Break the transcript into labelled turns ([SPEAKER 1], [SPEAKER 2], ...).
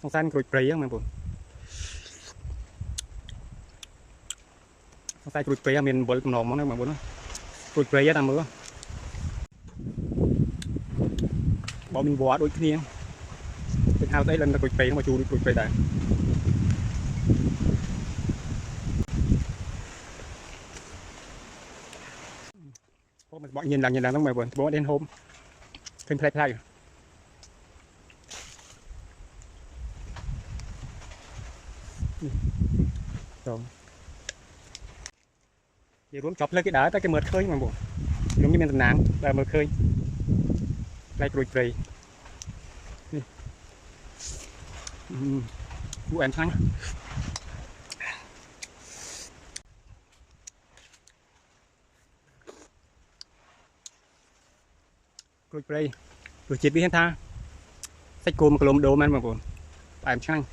[SPEAKER 1] phong san cùi prey á mà buồn phong san cùi prey mình bồi nồng món này mà buồn á cùi prey á nằm mưa bỏ mình vỏ đôi kia cái thao thấy lên là cùi prey mà chu đi cùi prey tại bỏ nhìn là nó mày buồn bỏ đến hôm thêm play rồi giờ muốn chọc lên cái đá tới cái mượt khơi mà buồn giống như mình nặng là mượt khơi lại cùi prey vụ ăn thắng cùi prey rồi chết đi hết tha sách cồn mà lồm đồ man mà buồn ăn thắng